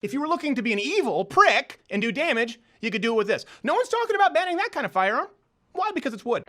If you were looking to be an evil prick and do damage, you could do it with this. No one's talking about banning that kind of firearm. Why? Because it's wood.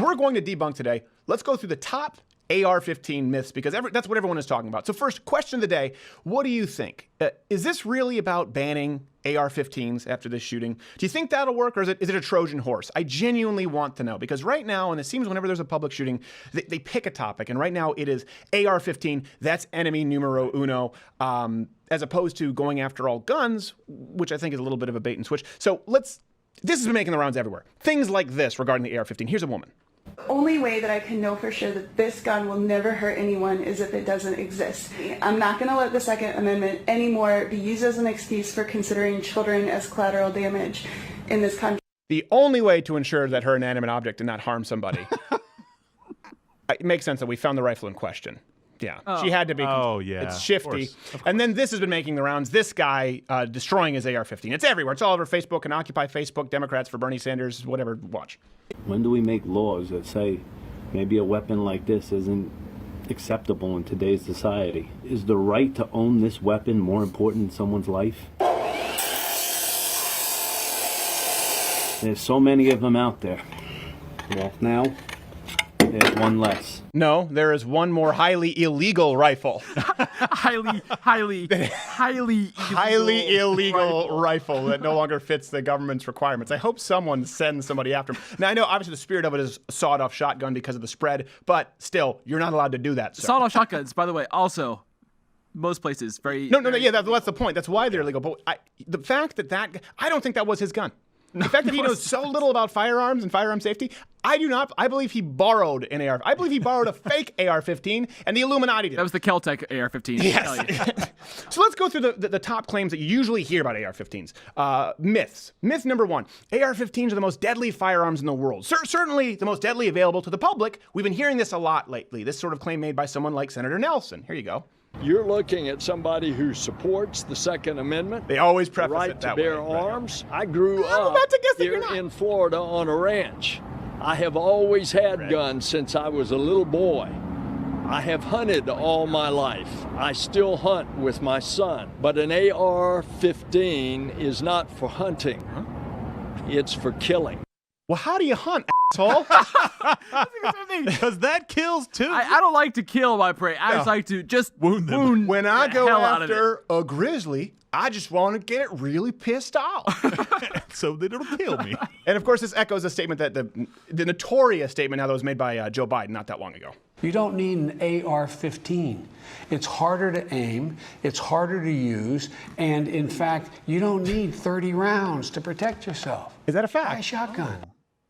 We're going to debunk today. Let's go through the top AR-15 myths because that's what everyone is talking about. So first, question of the day, what do you think? Is this really about banning AR-15s after this shooting? Do you think that'll work, or is it a Trojan horse? I genuinely want to know, because right now, and it seems whenever there's a public shooting, they pick a topic, and right now it is AR-15, that's enemy numero uno, as opposed to going after all guns, which I think is a little bit of a bait and switch. So this has been making the rounds everywhere. Things like this regarding the AR-15. Here's a woman. The only way that I can know for sure that this gun will never hurt anyone is if it doesn't exist. I'm not going to let the Second Amendment anymore be used as an excuse for considering children as collateral damage in this country. The only way to ensure that her inanimate object did not harm somebody. It makes sense that we found the rifle in question. Yeah, she had to be. Oh, yeah. It's shifty. Of course. And then this has been making the rounds. This guy destroying his AR-15. It's everywhere. It's all over Facebook and Occupy Facebook, Democrats for Bernie Sanders, whatever. Watch. When do we make laws that say maybe a weapon like this isn't acceptable in today's society? Is the right to own this weapon more important than someone's life? There's so many of them out there. Well, now there's one less. No, there is one more highly illegal rifle. highly illegal rifle that no longer fits the government's requirements. I hope someone sends somebody after him. Now, I know obviously the spirit of it is a sawed-off shotgun because of the spread, but still, you're not allowed to do that. Sawed-off shotguns, by the way, also most places very. No, yeah, that's the point. That's why they're illegal. But the fact that I don't think that was his gun. The fact that he knows so little about firearms and firearm safety, I do not. I believe he borrowed an AR. I believe he borrowed a fake AR-15, and the Illuminati did. That was the Keltec AR-15. Yes. So let's go through the top claims that you usually hear about AR-15s. Myths. Myth number one: AR-15s are the most deadly firearms in the world. Certainly the most deadly available to the public. We've been hearing this a lot lately. This sort of claim made by someone like Senator Nelson. Here you go. You're looking at somebody who supports the Second Amendment. They always preface right it that to bear way. arms. I grew up here in in Florida on a ranch. I have always had guns since I was a little boy. I have hunted all my life. I still hunt with my son. But an AR-15 is not for hunting. It's for killing. Well, how do you hunt, asshole? Because that kills too. I don't like to kill my prey. I just like to just wound them. When I go after a grizzly, I just want to get it really pissed off. So that it'll kill me. And of course, this echoes a statement that the notorious statement now that was made by Joe Biden not that long ago. You don't need an AR-15. It's harder to aim, it's harder to use, and in fact, you don't need 30 rounds to protect yourself. Is that a fact? Buy a shotgun.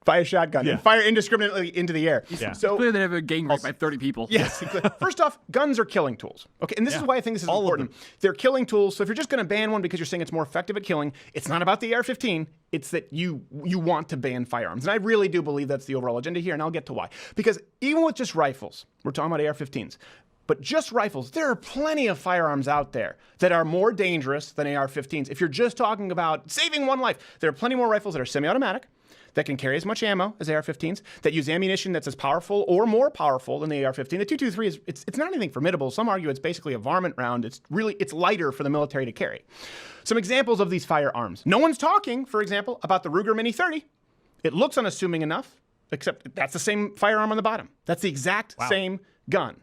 Fire shotgun and fire indiscriminately into the air. Yeah. So clearly they have a gang raped by 30 people. Yes. First off, guns are killing tools. Okay, and this is why I think this is important. They're killing tools. So if you're just going to ban one because you're saying it's more effective at killing, it's not about the AR-15. It's that you want to ban firearms. And I really do believe that's the overall agenda here, and I'll get to why. Because even with just rifles, we're talking about AR-15s, but just rifles, there are plenty of firearms out there that are more dangerous than AR-15s. If you're just talking about saving one life, there are plenty more rifles that are semi-automatic, that can carry as much ammo as AR-15s, that use ammunition that's as powerful or more powerful than the AR-15. The .223 it's not anything formidable. Some argue it's basically a varmint round. It's lighter for the military to carry. Some examples of these firearms. No one's talking, for example, about the Ruger Mini 30. It looks unassuming enough, except that's the same firearm on the bottom. That's the exact same gun.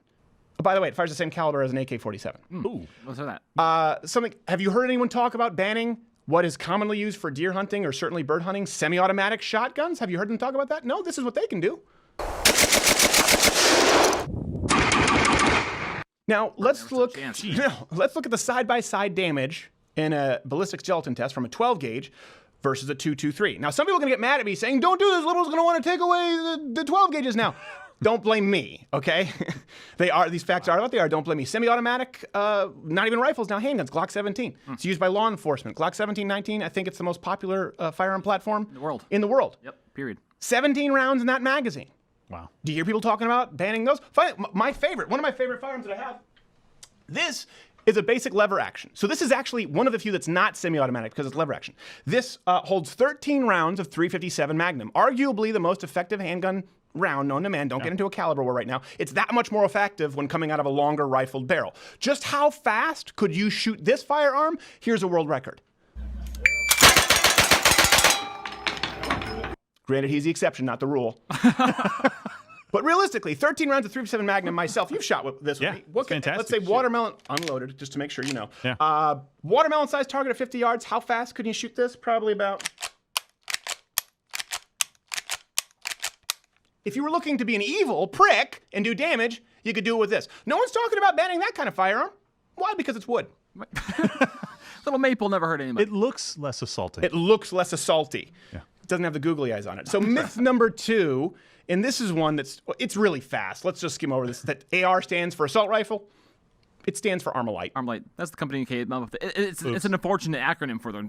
Oh, by the way, it fires the same caliber as an AK-47. Ooh, what's that? Have you heard anyone talk about banning what is commonly used for deer hunting or certainly bird hunting, semi-automatic shotguns? Have you heard them talk about that? No, this is what they can do. Now, let's look at the side-by-side damage in a ballistics gelatin test from a 12 gauge versus a .223. Now, some people are going to get mad at me saying, don't do this, liberals are going to want to take away the 12 gauges now. Don't blame me, okay? These facts are what they are. Don't blame me. Semi-automatic, not even rifles, now handguns, Glock 17. It's used by law enforcement. Glock 17-19, I think it's the most popular firearm platform in the world. Yep, period. 17 rounds in that magazine. Wow. Do you hear people talking about banning those? One of my favorite firearms that I have, this is a basic lever action. So this is actually one of the few that's not semi-automatic because it's lever action. This holds 13 rounds of .357 Magnum, arguably the most effective handgun round known to man. Don't get into a caliber war right now. It's that much more effective when coming out of a longer rifled barrel. Just how fast could you shoot this firearm? Here's a world record. Granted, he's the exception, not the rule. But realistically, 13 rounds of .357 Magnum myself, you've shot with this one. What fantastic. Let's say watermelon, unloaded, just to make sure you know. Yeah. Watermelon-sized target at 50 yards, how fast could you shoot this? Probably about... If you were looking to be an evil prick and do damage, you could do it with this. No one's talking about banning that kind of firearm. Why? Because it's wood. Little maple never hurt anybody. It looks less assaulting. It looks less assaulty. Yeah. It doesn't have the googly eyes on it. So myth number 2, and this is one it's really fast. Let's just skim over this. That AR stands for assault rifle. It stands for Armalite. Armalite. That's the company who came up with it. It's an unfortunate acronym for their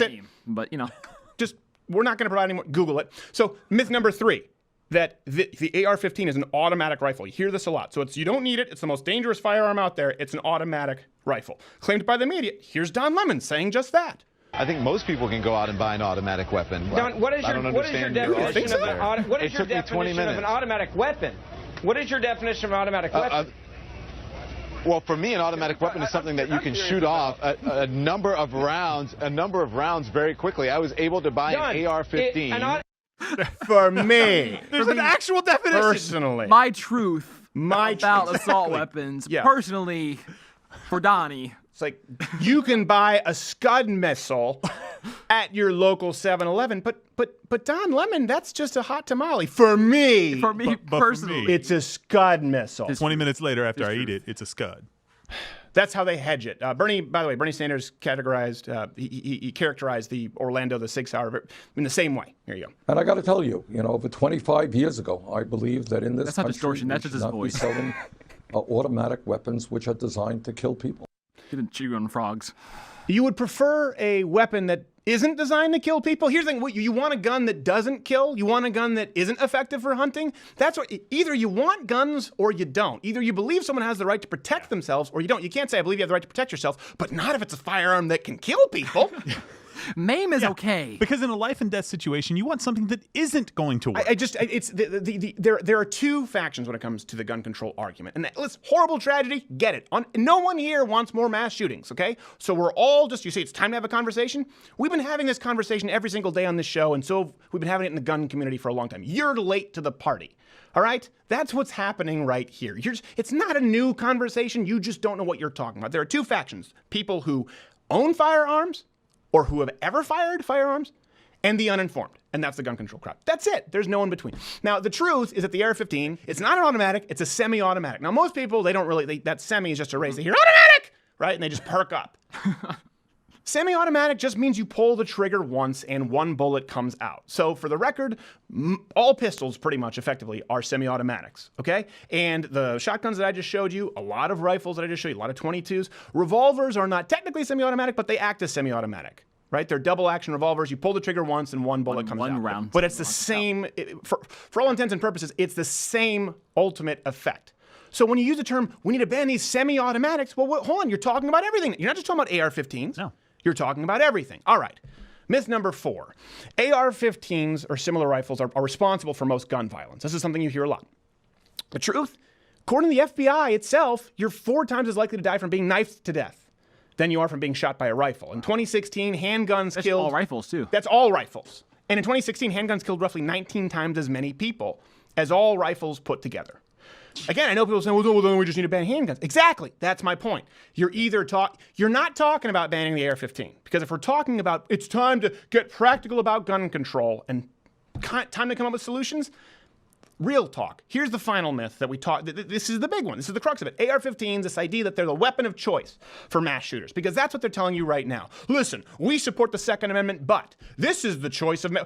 name. But, you know. Just, we're not going to provide any more. Google it. So myth number 3, that the AR-15 is an automatic rifle. You hear this a lot. So you don't need it. It's the most dangerous firearm out there. It's an automatic rifle. Claimed by the media. Here's Don Lemon saying just that. I think most people can go out and buy an automatic weapon. Don, what is your definition of an automatic weapon? What is your definition of an automatic weapon? Well, for me, an automatic weapon is something that you can shoot off a number of rounds very quickly. I was able to buy an AR-15. For me. There's an actual definition. Personally. My truth about assault weapons. Yeah. Personally, for Donnie. It's like, you can buy a Scud missile at your local 7-Eleven, but Don Lemon, that's just a hot tamale. For me. For me, but personally. for me, it's a Scud missile. 20 minutes later after I eat it, it's a Scud. That's how they hedge it. Bernie, by the way, Bernie Sanders categorized, he characterized the Orlando, the Sig Sauer in the same way. Here you go. And I got to tell you, over 25 years ago, I believe that in this that's not country, distortion, that's just his voice. Be selling automatic weapons which are designed to kill people. You didn't chew on frogs. You would prefer a weapon that isn't designed to kill people? Here's the thing, you want a gun that doesn't kill? You want a gun that isn't effective for hunting? That's what, either you want guns or you don't. Either you believe someone has the right to protect themselves or you don't. You can't say, I believe you have the right to protect yourself, but not if it's a firearm that can kill people. Maim is okay. Because in a life and death situation, you want something that isn't going to work. There are two factions when it comes to the gun control argument. And listen, horrible tragedy, get it. No one here wants more mass shootings, okay? So we're all just, you say it's time to have a conversation? We've been having this conversation every single day on this show, and so we've been having it in the gun community for a long time. You're late to the party, all right? That's what's happening right here. It's not a new conversation. You just don't know what you're talking about. There are two factions, people who own firearms or who have ever fired firearms, and the uninformed. And that's the gun control crowd. That's it. There's no in between. Now, the truth is that the AR-15, it's not an automatic, it's a semi-automatic. Now, most people, they don't really, that semi is just a race. They hear automatic, right? And they just perk up. Semi-automatic just means you pull the trigger once and one bullet comes out. So for the record, all pistols pretty much effectively are semi-automatics, okay? And the shotguns that I just showed you, a lot of rifles that I just showed you, a lot of 22s, revolvers are not technically semi-automatic, but they act as semi-automatic, right? They're double action revolvers. You pull the trigger once and one bullet comes out. One round. But it's the same, for all intents and purposes, it's the same ultimate effect. So when you use the term, we need to ban these semi-automatics, well, hold on, you're talking about everything. You're not just talking about AR-15s. No. You're talking about everything. All right. Myth number 4. AR-15s or similar rifles are responsible for most gun violence. This is something you hear a lot. The truth, according to the FBI itself, you're 4 times as likely to die from being knifed to death than you are from being shot by a rifle. In 2016, handguns That's killed... all rifles, too. That's all rifles. And in 2016, handguns killed roughly 19 times as many people as all rifles put together. Again, I know people say, well, then we just need to ban handguns. Exactly. That's my point. You're not talking about banning the AR-15. Because if we're talking about it's time to get practical about gun control and time to come up with solutions, real talk. Here's the final myth that we talk. This is the big one. This is the crux of it. AR-15s, this idea that they're the weapon of choice for mass shooters. Because that's what they're telling you right now. Listen, we support the Second Amendment, but this is the choice of...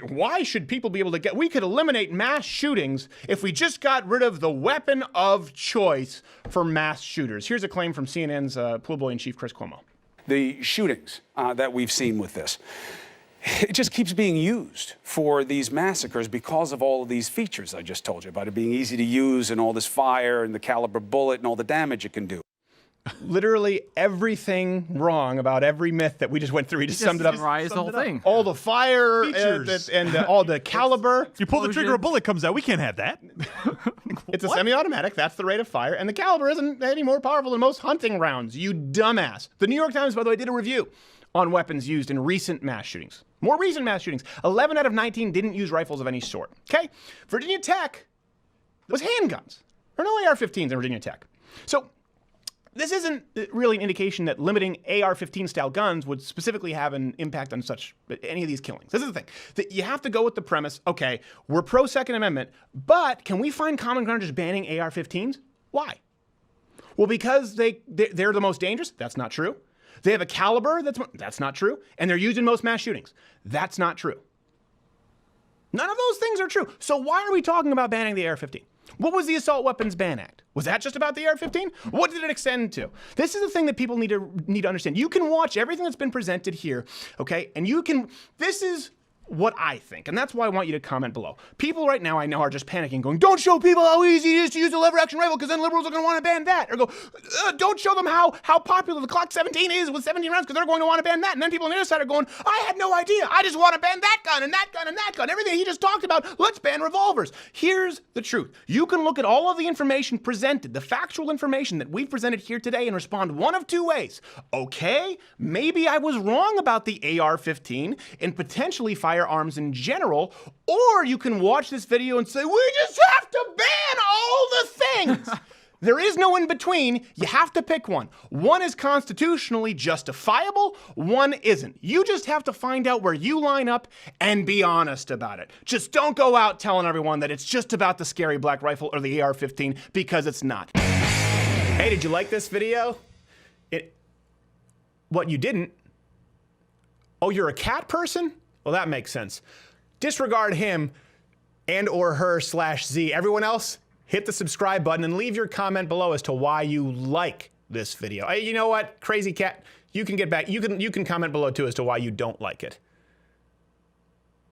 Why should people be able to get... We could eliminate mass shootings if we just got rid of the weapon of choice for mass shooters. Here's a claim from CNN's pool boy in chief, Chris Cuomo. The shootings that we've seen with this, it just keeps being used for these massacres because of all of these features I just told you about it being easy to use and all this fire and the caliber bullet and all the damage it can do. literally everything wrong about every myth that we just went through. He just summed it up. The whole thing. All the fire and all the caliber. You pull the trigger, a bullet comes out. We can't have that. It's a semi-automatic. That's the rate of fire. And the caliber isn't any more powerful than most hunting rounds, you dumbass. The New York Times, by the way, did a review on weapons used in recent mass shootings. More recent mass shootings. 11 out of 19 didn't use rifles of any sort. Okay? Virginia Tech was handguns. There are no AR-15s in Virginia Tech. So this isn't really an indication that limiting AR-15 style guns would specifically have an impact on any of these killings. This is the thing. That you have to go with the premise, okay, we're pro Second Amendment, but can we find common ground just banning AR-15s? Why? Well, because they're the most dangerous? That's not true. They have a caliber? That's not true. And they're used in most mass shootings? That's not true. None of those things are true. So why are we talking about banning the AR-15? What was the Assault Weapons Ban Act? Was that just about the AR-15? What did it extend to? This is the thing that people need to understand. You can watch everything that's been presented here, okay? And this is what I think, and that's why I want you to comment below. People right now I know are just panicking, going, don't show people how easy it is to use a lever-action rifle, because then liberals are going to want to ban that. Or go, don't show them how popular the Glock 17 is with 17 rounds, because they're going to want to ban that. And then people on the other side are going, I had no idea. I just want to ban that gun and that gun and that gun. Everything he just talked about, let's ban revolvers. Here's the truth. You can look at all of the information presented, the factual information that we've presented here today, and respond one of two ways. Okay, maybe I was wrong about the AR-15 and potentially firearms in general, or you can watch this video and say, we just have to ban all the things. There is no in between. You have to pick one. One is constitutionally justifiable, one isn't. You just have to find out where you line up and be honest about it. Just don't go out telling everyone that it's just about the scary black rifle or the AR-15, because it's not. Hey, did you like this video? What, you didn't? Oh, you're a cat person? Well, that makes sense. Disregard him and or her/Z. Everyone else, hit the subscribe button and leave your comment below as to why you like this video. You know what, crazy cat, you can get back. You can comment below too as to why you don't like it.